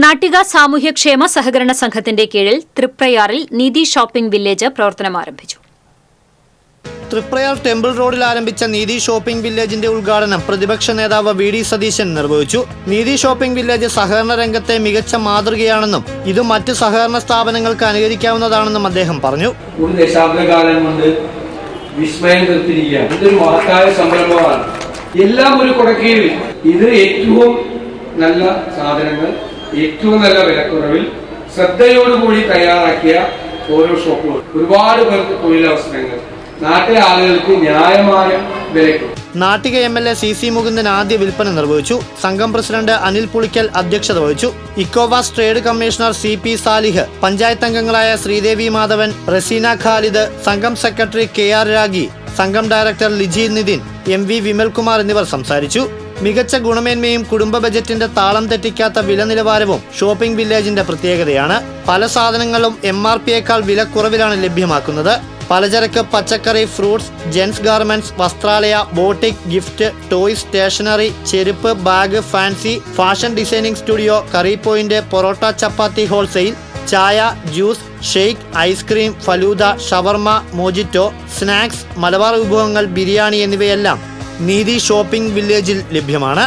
നാട്ടിക സാമൂഹ്യക്ഷേമ സഹകരണ സംഘത്തിന്റെ കീഴിൽ തൃപ്രയാറിൽ നീതി ഷോപ്പിംഗ് വില്ലേജ് പ്രവർത്തനം ആരംഭിച്ചു. തൃപ്രയാർ ടെമ്പിൾ റോഡിൽ ആരംഭിച്ച നീതി ഷോപ്പിംഗ് വില്ലേജിന്റെ ഉദ്ഘാടനം പ്രതിപക്ഷ നേതാവ് വി.ഡി. സതീശൻ നിർവഹിച്ചു. നീതി ഷോപ്പിംഗ് വില്ലേജ് സഹകരണ രംഗത്തെ മികച്ച മാതൃകയാണെന്നും ഇത് മറ്റ് സഹകരണ സ്ഥാപനങ്ങൾക്ക് അനുകരിക്കാവുന്നതാണെന്നും അദ്ദേഹം പറഞ്ഞു. ഒരു ദശാബ്ദകാലം കൊണ്ട് വിസ്മയം തീർത്തിരിക്കുകയാണ്. ഇതൊരു മഹത്തായ സംരംഭമാണ്. എല്ലാം ഒരു കൊടക്കീഴിൽ ഇത് ഏറ്റവും നല്ല സാധനങ്ങൾ ഏറ്റവും നല്ല വിലക്കുറവിൽ ശ്രദ്ധയോടുകൂടി തയ്യാറാക്കിയ ഓരോ ഷോപ്പുകൾ, ഒരുപാട് പേർക്ക് തൊഴിലവസരങ്ങൾ, നാട്ടിലെ ആളുകൾക്ക് ന്യായമായ വിലയ്ക്ക്. നാട്ടിക എം.എൽ.എ. സി മുകുന്ദൻ ആദ്യ വിൽപ്പന നിർവഹിച്ചു. സംഘം പ്രസിഡന്റ് അനിൽ പുളിക്കൽ അധ്യക്ഷത വഹിച്ചു. ഇക്കോവാസ് trade commissioner CP Salih, panchayat അംഗങ്ങളായ ശ്രീദേവി മാധവൻ, റസീന ഖാലിദ്, സംഘം സെക്രട്ടറി KR രാഗി, സംഘം ഡയറക്ടർ ലിജി നിതിൻ, MV വിമൽകുമാർ എന്നിവർ സംസാരിച്ചു. മികച്ച ഗുണമേന്മയും കുടുംബ ബജറ്റിന്റെ താളം തെറ്റിക്കാത്ത വില നിലവാരവും ഷോപ്പിംഗ് വില്ലേജിന്റെ പ്രത്യേകതയാണ്. പല സാധനങ്ങളും MRPയേക്കാൾ വിലക്കുറവിലാണ് ലഭ്യമാക്കുന്നത്. പലചരക്ക്, പച്ചക്കറി, ഫ്രൂട്ട്സ്, ജെൻസ് ഗാർമെന്റ്സ്, വസ്ത്രാലയ, ബോട്ടിക്, ഗിഫ്റ്റ്, ടോയ്, സ്റ്റേഷനറി, ചെരുപ്പ്, bag, fancy, fashion designing studio, curry point, porotta, chapati wholesale, ചായ, juice, shake, ice cream, falooda, shawarma, mojito, snacks, Malabar വിഭവങ്ങൾ, ബിരിയാണി എന്നിവയെല്ലാം നീതി ഷോപ്പിംഗ് വില്ലേജിൽ ലഭ്യമാണ്.